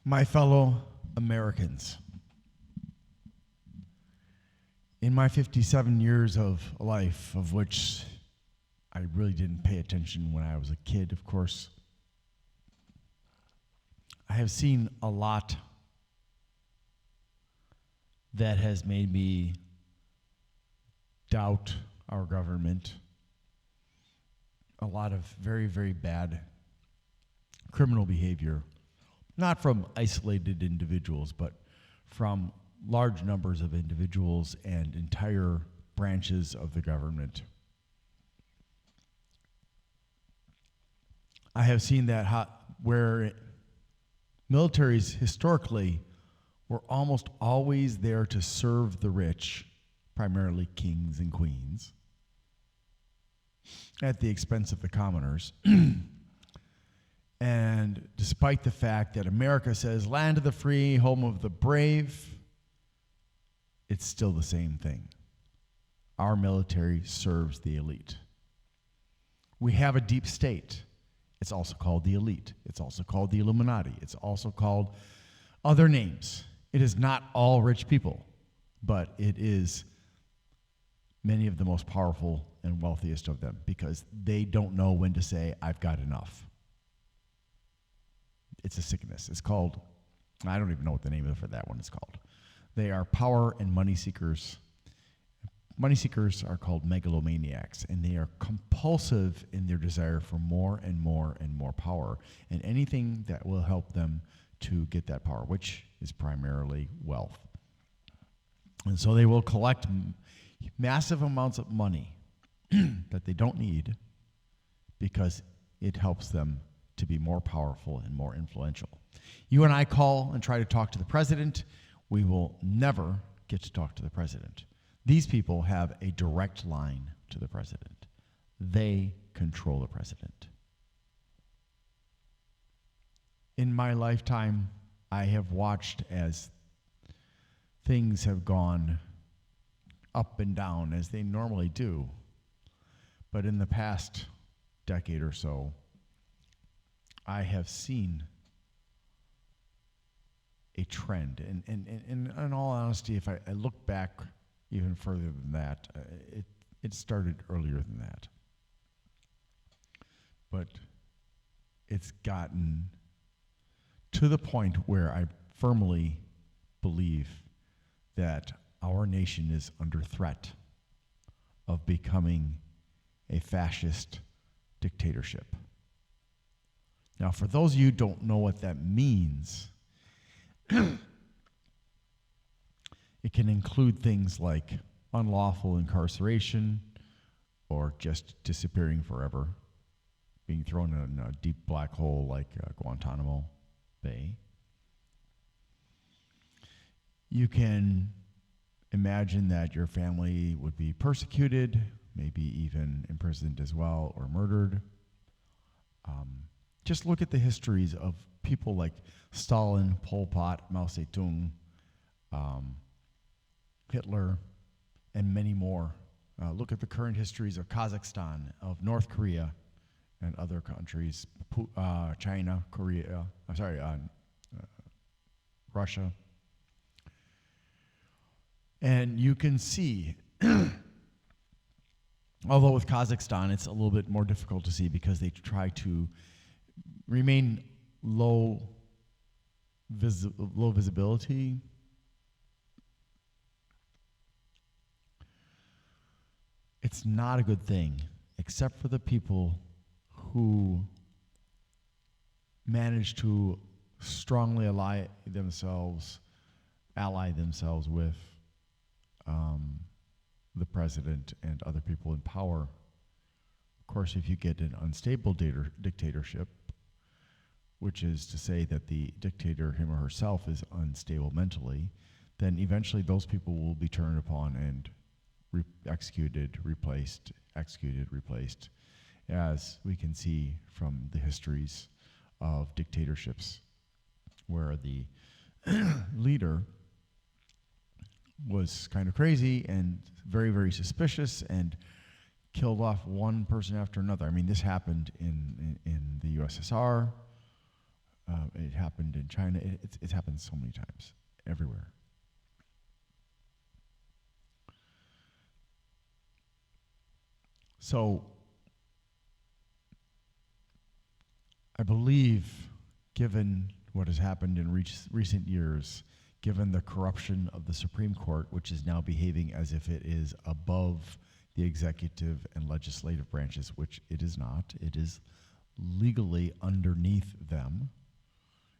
My fellow Americans, in my 57 years of life, of which I really didn't pay attention when I was a kid, of course, I have seen a lot that has made me doubt our government. A lot of very, very bad criminal behavior, not from isolated individuals, but from large numbers of individuals and entire branches of the government. I have seen that where militaries historically were almost always there to serve the rich, primarily kings and queens, at the expense of the commoners. And despite the fact that America says land of the free, home of the brave, it's still the same thing. Our military serves the elite. We have a deep state. It's also called the elite. It's also called the Illuminati. It's also called other names. It is not all rich people, but it is many of the most powerful and wealthiest of them because they don't know when to say, I've got enough. It's a sickness. It's called, I don't even know what the name for that one is called. They are power and money seekers. Money seekers are called megalomaniacs, and they are compulsive in their desire for more and more and more power, and anything that will help them to get that power, which is primarily wealth. And so they will collect massive amounts of money that they don't need because it helps them to be more powerful and more influential. You and I call and try to talk to the president. We will never get to talk to the president. These people have a direct line to the president. They control the president. In my lifetime, I have watched as things have gone up and down as they normally do. But in the past decade or so, I have seen a trend. And in all honesty, if I look back even further than that, it started earlier than that. But it's gotten to the point where I firmly believe that our nation is under threat of becoming a fascist dictatorship. Now, for those of you who don't know what that means, it can include things like unlawful incarceration or just disappearing forever, being thrown in a deep black hole like Guantanamo Bay. You can imagine that your family would be persecuted, maybe even imprisoned as well, or murdered. Just look at the histories of people like Stalin, Pol Pot, Mao Zedong, Hitler, and many more. Look at the current histories of Kazakhstan, of North Korea, and other countries, China, Korea, Russia. And you can see, although with Kazakhstan it's a little bit more difficult to see because they try to remain low visibility. It's not a good thing, except for the people who manage to strongly ally themselves with the president and other people in power. Of course, if you get an unstable dictatorship, which is to say that the dictator, him or herself, is unstable mentally, then eventually those people will be turned upon and executed, replaced, as we can see from the histories of dictatorships, where the leader was kind of crazy and very, very suspicious and killed off one person after another. I mean, this happened in the USSR. It happened happened in China. It's happened so many times, everywhere. So I believe, given what has happened in recent years, given the corruption of the Supreme Court, which is now behaving as if it is above the executive and legislative branches, which it is not. It is legally underneath them.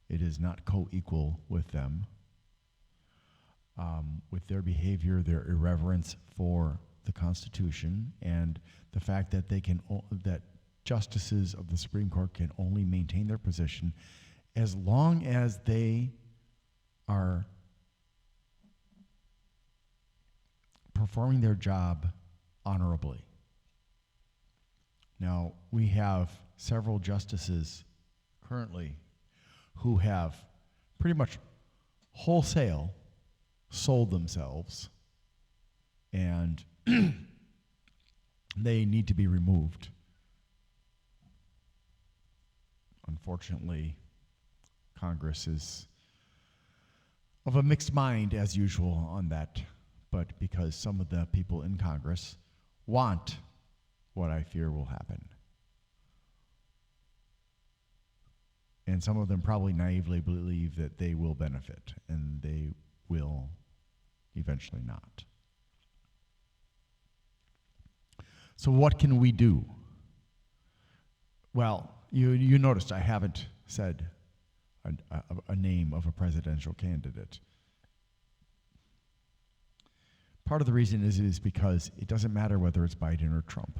It is not co-equal with them. With their behavior, their irreverence for the Constitution, and the fact that that justices of the Supreme Court can only maintain their position as long as they are performing their job honorably. Now, we have several justices currently who have pretty much wholesale sold themselves, and they need to be removed. Unfortunately, Congress is of a mixed mind, as usual, on that, but because some of the people in Congress want what I fear will happen. And some of them probably naively believe that they will benefit, and they will eventually not. So what can we do? Well, you noticed I haven't said a name of a presidential candidate. Part of the reason is because it doesn't matter whether it's Biden or Trump.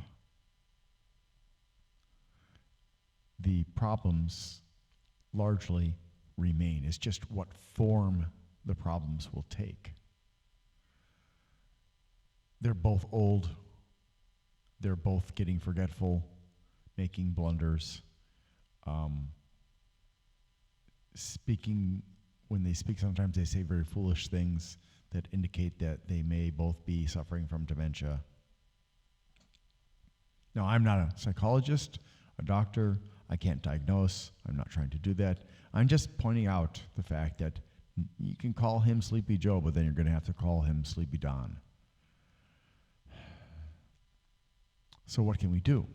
The problems largely remain. It's just what form the problems will take. They're both old. They're both getting forgetful, making blunders. When they speak, sometimes they say very foolish things that indicate that they may both be suffering from dementia. Now, I'm not a psychologist, a doctor. I can't diagnose. I'm not trying to do that. I'm just pointing out the fact that you can call him Sleepy Joe, but then you're going to have to call him Sleepy Don. So what can we do?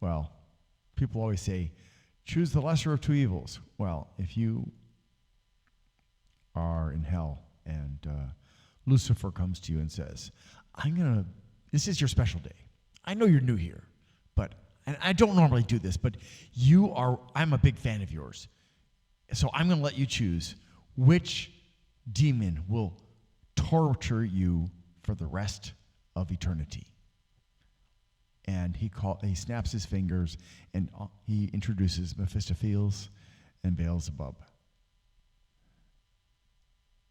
Well, people always say, choose the lesser of two evils. Well, if you are in hell and Lucifer comes to you and says, this is your special day. I know you're new here, and I don't normally do this, but I'm a big fan of yours. So I'm going to let you choose which demon will torture you for the rest of eternity. And he snaps his fingers, and he introduces Mephistopheles and Beelzebub.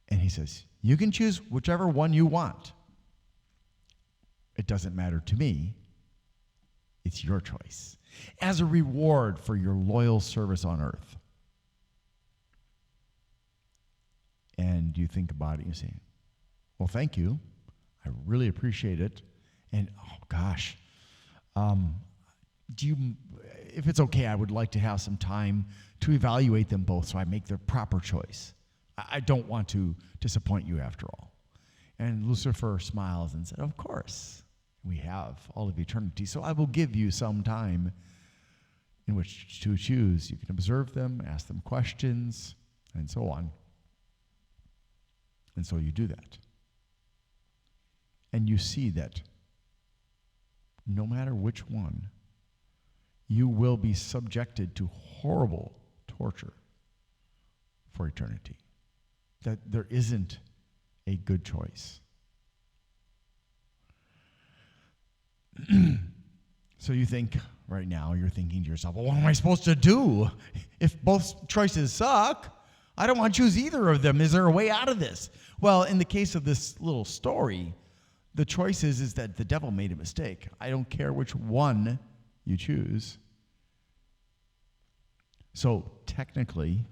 And he says, you can choose whichever one you want. It doesn't matter to me. It's your choice. As a reward for your loyal service on earth. And you think about it, you say, well, thank you. I really appreciate it. And, oh, gosh. If it's okay, I would like to have some time to evaluate them both so I make the proper choice. I don't want to disappoint you after all. And Lucifer smiles and said, of course, we have all of eternity, so I will give you some time in which to choose. You can observe them, ask them questions, and so on. And so you do that. And you see that no matter which one, you will be subjected to horrible torture for eternity. That there isn't a good choice. So you think, right now, you're thinking to yourself, well, what am I supposed to do? If both choices suck, I don't want to choose either of them. Is there a way out of this? Well, in the case of this little story, the choice is that the devil made a mistake. I don't care which one you choose. So technically,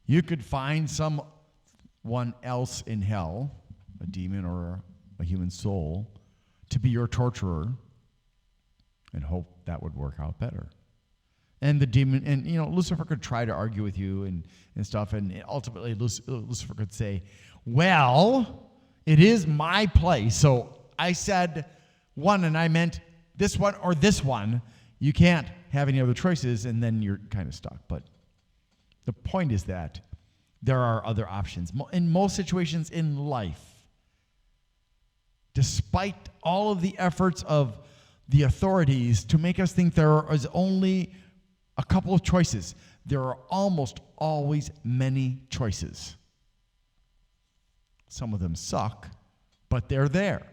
you could find someone else in hell, a demon or a human soul, to be your torturer and hope that would work out better. And the demon, and Lucifer could try to argue with you and stuff, and ultimately Lucifer could say, well, it is my place, so I said one and I meant this one or this one. You can't have any other choices, and then you're kind of stuck. But the point is that there are other options. In most situations in life, despite all of the efforts of the authorities to make us think there is only a couple of choices, there are almost always many choices. Some of them suck, but they're there.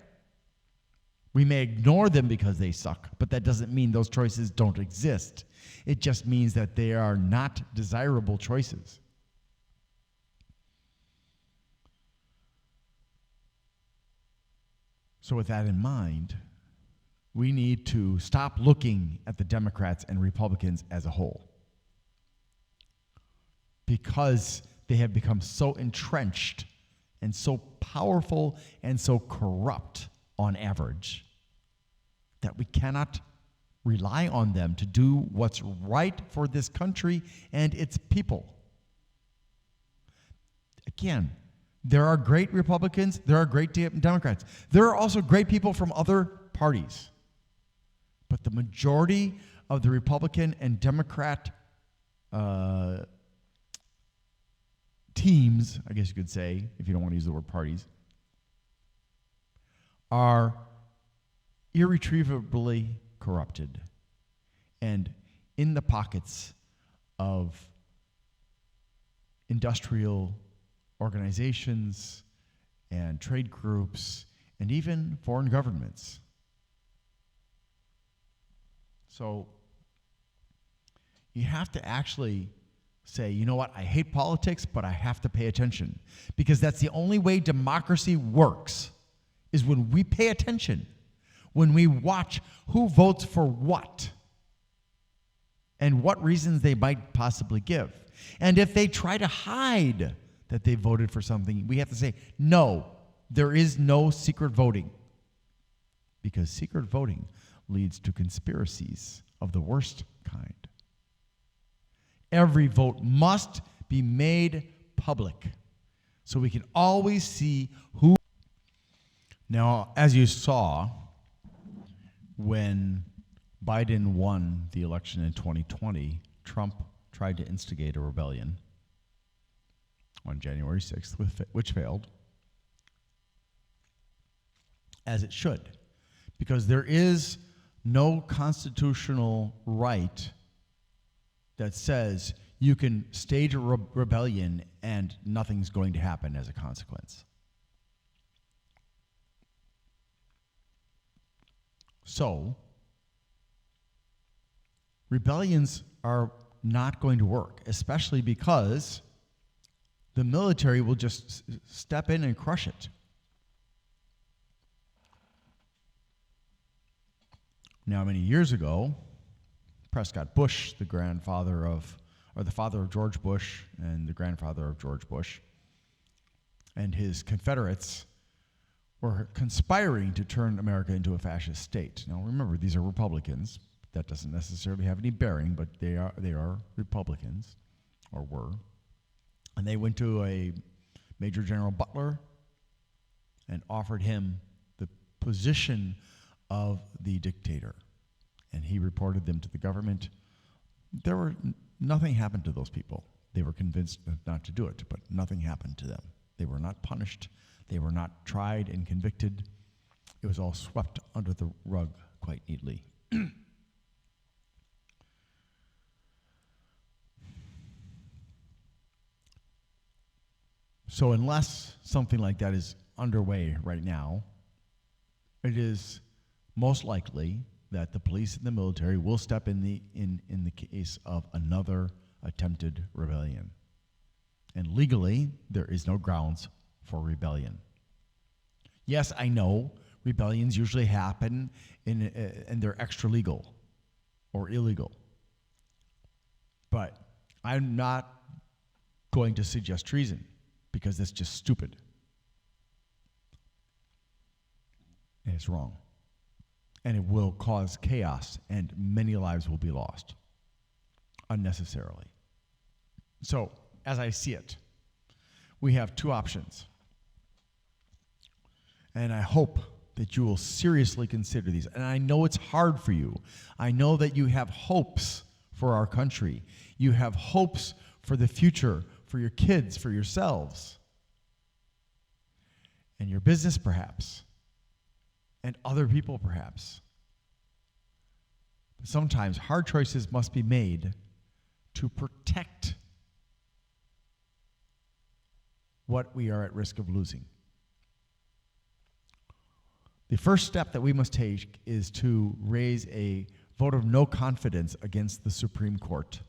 We may ignore them because they suck, but that doesn't mean those choices don't exist. It just means that they are not desirable choices. So with that in mind, we need to stop looking at the Democrats and Republicans as a whole, because they have become so entrenched and so powerful and so corrupt on average that we cannot rely on them to do what's right for this country and its people. Again, there are great Republicans, there are great Democrats. There are also great people from other parties. But the majority of the Republican and Democrat teams, I guess you could say, if you don't want to use the word parties, are irretrievably corrupted and in the pockets of industrial organizations and trade groups and even foreign governments. So you have to actually say, you know what, I hate politics, but I have to pay attention. Because that's the only way democracy works, is when we pay attention, when we watch who votes for what, and what reasons they might possibly give. And if they try to hide that they voted for something, we have to say, no, there is no secret voting. Because secret voting leads to conspiracies of the worst kind. Every vote must be made public so we can always see who. Now, as you saw, when Biden won the election in 2020, Trump tried to instigate a rebellion on January 6th, which failed, as it should, because there is no constitutional right that says you can stage a rebellion and nothing's going to happen as a consequence. So, rebellions are not going to work, especially because the military will just step in and crush it. Now, many years ago, Prescott Bush, the father of George Bush and the grandfather of George Bush, and his Confederates were conspiring to turn America into a fascist state. Now, remember, these are Republicans. That doesn't necessarily have any bearing, but they are Republicans, or were. And they went to a Major General Butler and offered him the position of the dictator. And he reported them to the government. Nothing happened to those people. They were convinced not to do it, but nothing happened to them. They were not punished. They were not tried and convicted. It was all swept under the rug quite neatly. So unless something like that is underway right now, it is most likely that the police and the military will step in the case of another attempted rebellion. And legally, there is no grounds for rebellion. Yes, I know rebellions usually happen and they're extra legal or illegal. But I'm not going to suggest treason because that's just stupid. And it's wrong. And it will cause chaos, and many lives will be lost. unnecessarily. So, as I see it, we have two options. And I hope that you will seriously consider these. And I know it's hard for you. I know that you have hopes for our country. You have hopes for the future, for your kids, for yourselves, and your business perhaps, and other people perhaps. But sometimes hard choices must be made to protect what we are at risk of losing. The first step that we must take is to raise a vote of no confidence against the Supreme Court.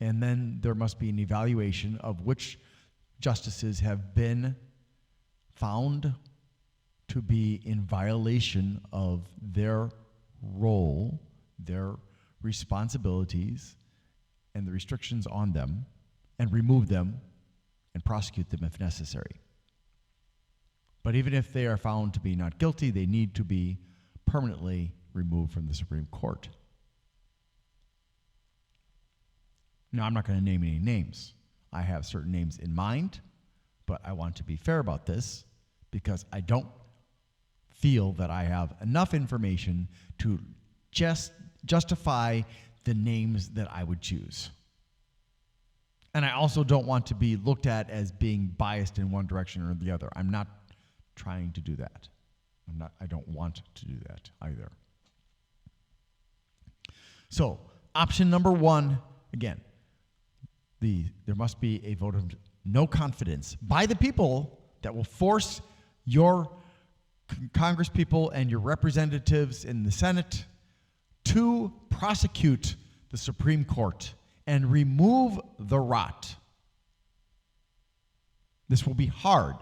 And then there must be an evaluation of which justices have been found to be in violation of their role, their responsibilities, and the restrictions on them, and remove them and prosecute them if necessary. But even if they are found to be not guilty, they need to be permanently removed from the Supreme Court. Now, I'm not going to name any names. I have certain names in mind, but I want to be fair about this because I don't feel that I have enough information to just justify the names that I would choose. And I also don't want to be looked at as being biased in one direction or the other. I'm not trying to do that. I don't want to do that either. So, option number one, again, there must be a vote of no confidence by the people that will force your congresspeople and your representatives in the Senate to prosecute the Supreme Court and remove the rot. This will be hard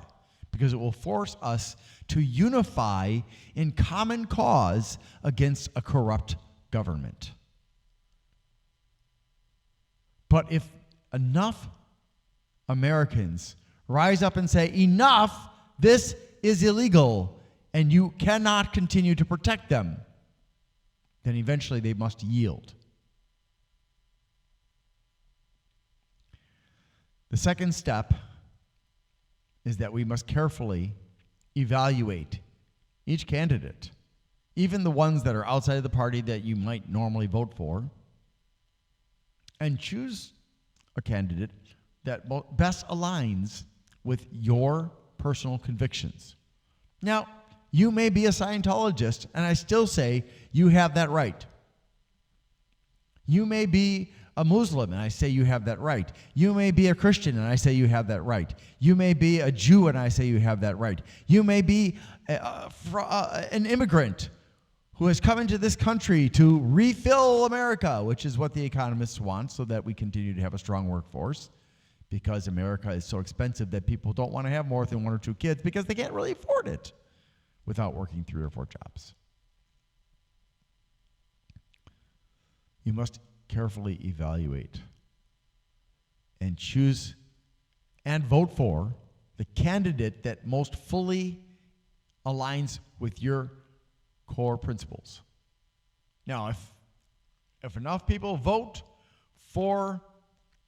because it will force us to unify in common cause against a corrupt government. But if enough Americans rise up and say, enough, this is illegal, and you cannot continue to protect them, then eventually they must yield. The second step is that we must carefully evaluate each candidate, even the ones that are outside of the party that you might normally vote for, and choose a candidate that best aligns with your personal convictions. Now, you may be a Scientologist, and I still say you have that right. You may be a Muslim, and I say you have that right. You may be a Christian, and I say you have that right. You may be a Jew, and I say you have that right. You may be an immigrant who has come into this country to refill America, which is what the economists want, so that we continue to have a strong workforce, because America is so expensive that people don't want to have more than one or two kids because they can't really afford it without working 3 or 4 jobs. You must carefully evaluate and choose and vote for the candidate that most fully aligns with your core principles. Now, if enough people vote for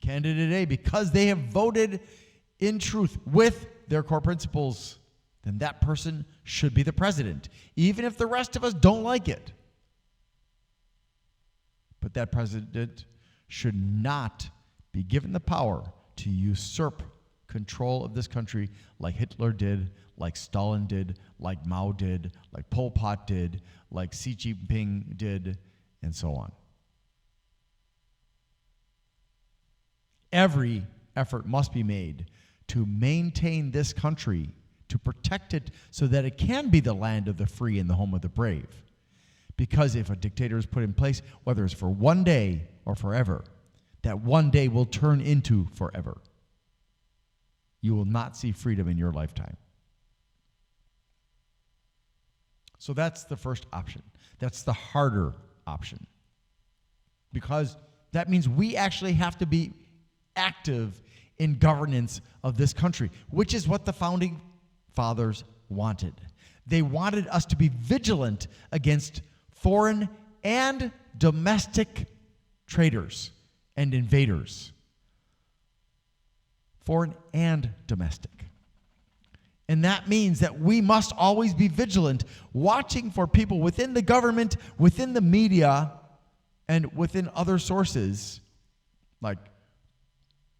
candidate A because they have voted in truth with their core principles, then that person should be the president, even if the rest of us don't like it. But that president should not be given the power to usurp control of this country like Hitler did, like Stalin did, like Mao did, like Pol Pot did, like Xi Jinping did, and so on. Every effort must be made to maintain this country, to protect it so that it can be the land of the free and the home of the brave. Because if a dictator is put in place, whether it's for one day or forever, that one day will turn into forever. You will not see freedom in your lifetime. So that's the first option. That's the harder option. Because that means we actually have to be active in governance of this country, which is what the founding fathers wanted. They wanted us to be vigilant against foreign and domestic traitors and invaders, foreign and domestic. And that means that we must always be vigilant, watching for people within the government, within the media, and within other sources like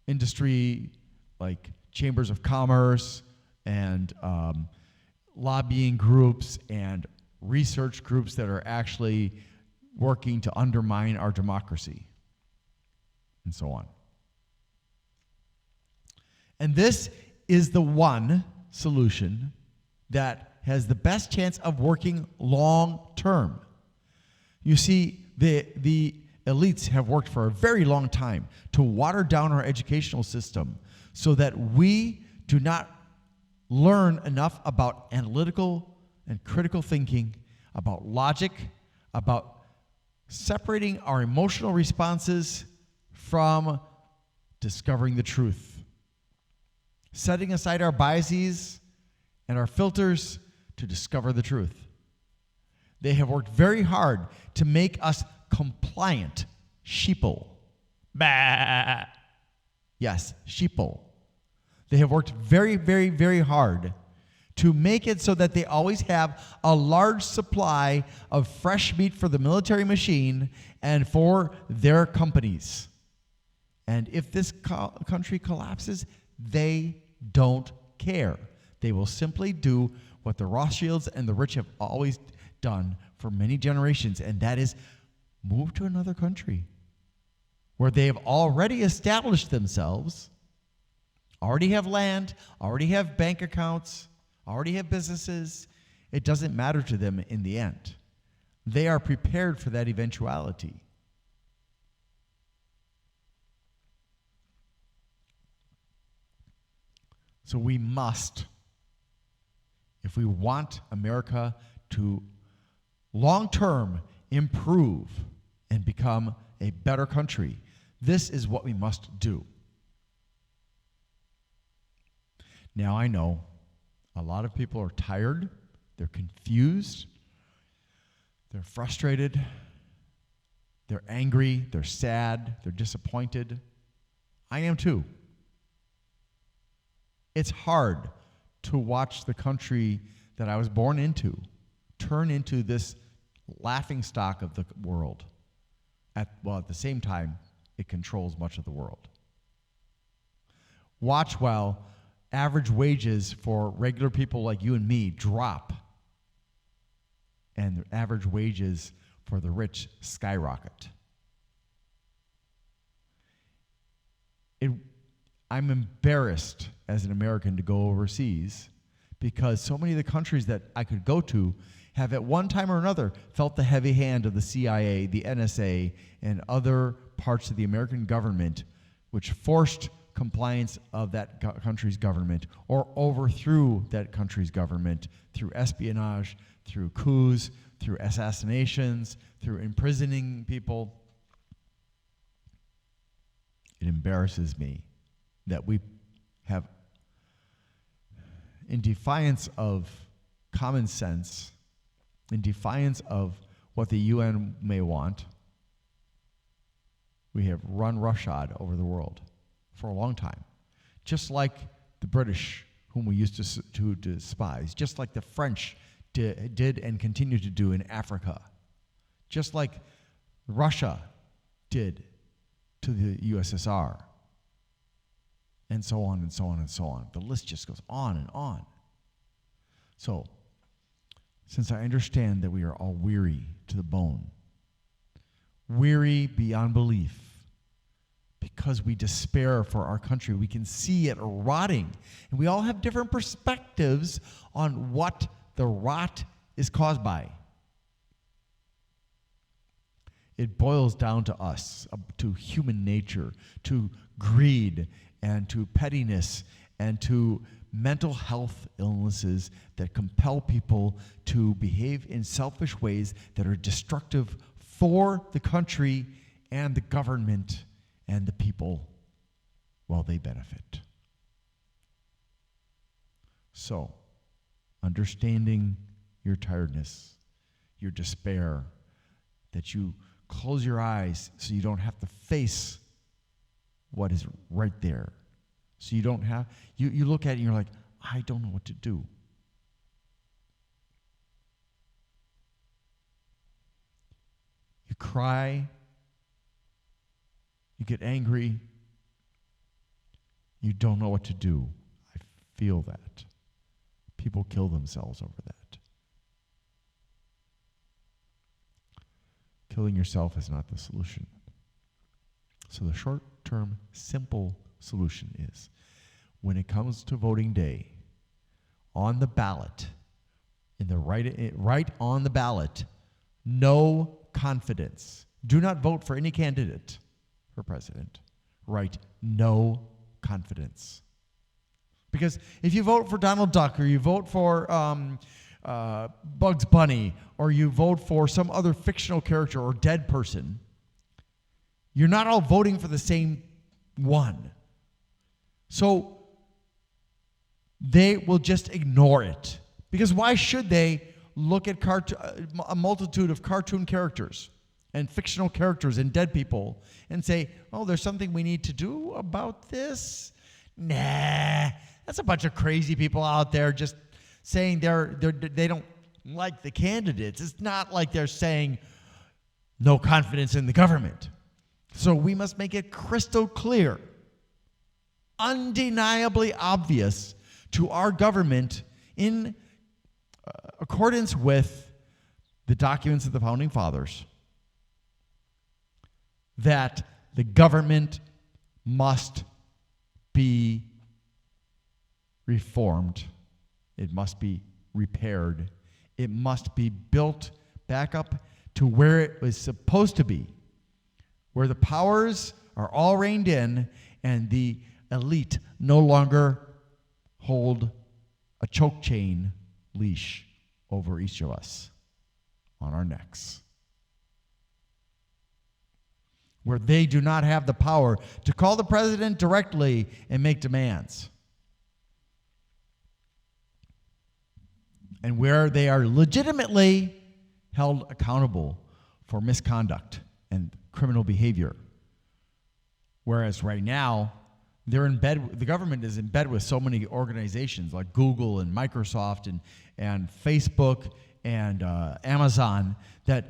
industry, like chambers of commerce, and lobbying groups, and research groups that are actually working to undermine our democracy, and so on. And this is the one solution that has the best chance of working long term. You see, the elites have worked for a very long time to water down our educational system so that we do not learn enough about analytical and critical thinking, about logic, about separating our emotional responses from discovering the truth, setting aside our biases and our filters to discover the truth. They have worked very hard to make us compliant sheeple. Bah. Yes, sheeple. They have worked very, very, very hard to make it so that they always have a large supply of fresh meat for the military machine and for their companies. And if this country collapses, they don't care. They will simply do what the Rothschilds and the rich have always done for many generations, and that is move to another country where they have already established themselves, already have land, already have bank accounts, already have businesses. It doesn't matter to them in the end. They are prepared for that eventuality. So we must, if we want America to long-term improve and become a better country, this is what we must do. Now, I know a lot of people are tired, they're confused, they're frustrated, they're angry, they're sad, they're disappointed. I am too. It's hard to watch the country that I was born into turn into this laughingstock of the world. At the same time, it controls much of the world. Watch while average wages for regular people like you and me drop, and the average wages for the rich skyrocket. I'm embarrassed as an American to go overseas because so many of the countries that I could go to have at one time or another felt the heavy hand of the CIA, the NSA, and other parts of the American government which forced compliance of that country's government or overthrew that country's government through espionage, through coups, through assassinations, through imprisoning people. It embarrasses me that we have, in defiance of common sense, in defiance of what the UN may want, we have run roughshod over the world for a long time. Just like the British, whom we used to despise, just like the French did and continue to do in Africa, just like Russia did to the USSR, and so on and so on and so on. The list just goes on and on. So, since I understand that we are all weary to the bone, weary beyond belief, because we despair for our country, we can see it rotting, and we all have different perspectives on what the rot is caused by. It boils down to us, to human nature, to greed, and to pettiness, and to mental health illnesses that compel people to behave in selfish ways that are destructive for the country and the government and the people while they benefit. So, understanding your tiredness, your despair, that you close your eyes so you don't have to face what is right there. So you don't have, you look at it and you're like, I don't know what to do. You cry, you get angry, you don't know what to do. I feel that. People kill themselves over that. Killing yourself is not the solution. So the short-term, simple solution is, when it comes to voting day, on the ballot, right on the ballot, no confidence. Do not vote for any candidate for president. Write no confidence. Because if you vote for Donald Duck, or you vote for Bugs Bunny, or you vote for some other fictional character or dead person, you're not all voting for the same one. So they will just ignore it. Because why should they look at a multitude of cartoon characters and fictional characters and dead people and say, oh, there's something we need to do about this? Nah, that's a bunch of crazy people out there just saying they don't like the candidates. It's not like they're saying no confidence in the government. So we must make it crystal clear, undeniably obvious to our government, in accordance with the documents of the Founding Fathers, that the government must be reformed. It must be repaired. It must be built back up to where it was supposed to be, where the powers are all reined in and the elite no longer hold a choke chain leash over each of us on our necks, where they do not have the power to call the president directly and make demands, and where they are legitimately held accountable for misconduct and criminal behavior. Whereas right now, they're in bed. The government is in bed with so many organizations like Google and Microsoft and Facebook and Amazon, that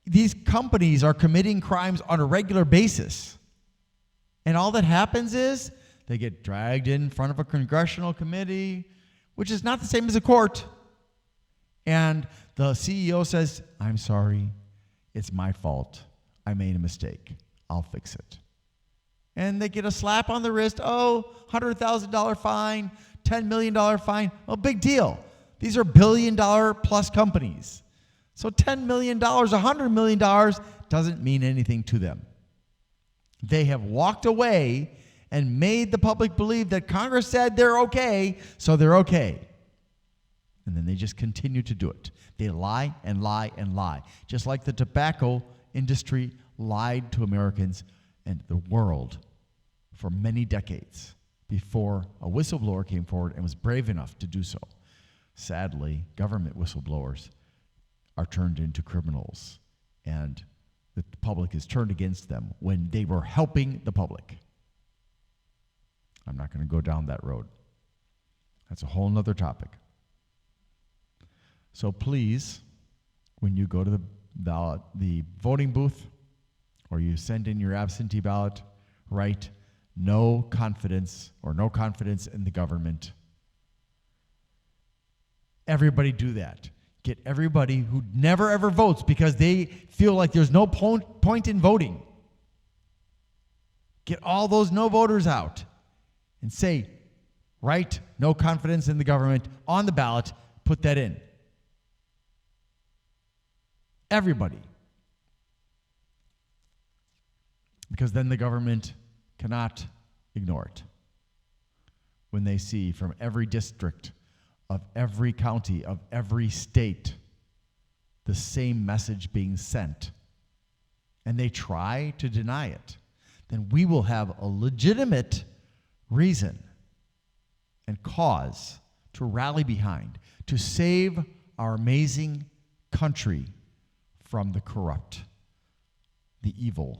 these companies are committing crimes on a regular basis. And all that happens is they get dragged in front of a congressional committee, which is not the same as a court. And the CEO says, I'm sorry, it's my fault. I made a mistake. I'll fix it. And they get a slap on the wrist. Oh, $100,000 fine, $10 million fine. Oh, big deal. These are billion-dollar-plus companies. So $10 million, $100 million doesn't mean anything to them. They have walked away and made the public believe that Congress said they're okay, so they're okay. And then they just continue to do it. They lie and lie and lie. Just like the tobacco industry lied to Americans and the world for many decades before a whistleblower came forward and was brave enough to do so. Sadly, government whistleblowers are turned into criminals, and the public is turned against them when they were helping the public. I'm not going to go down that road. That's a whole nother topic. So please, when you go to the voting booth, or you send in your absentee ballot, write no confidence or no confidence in the government. Everybody do that. Get everybody who never ever votes because they feel like there's no point in voting. Get all those no voters out and say, write no confidence in the government on the ballot, put that in. Everybody. Because then the government cannot ignore it. When they see from every district of every county of every state the same message being sent, and they try to deny it, then we will have a legitimate reason and cause to rally behind, to save our amazing country from the corrupt, the evil,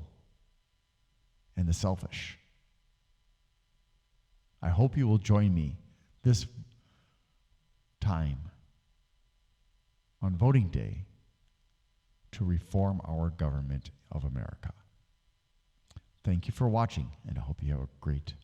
and the selfish. I hope you will join me this time on voting day to reform our government of America. Thank you for watching, and I hope you have a great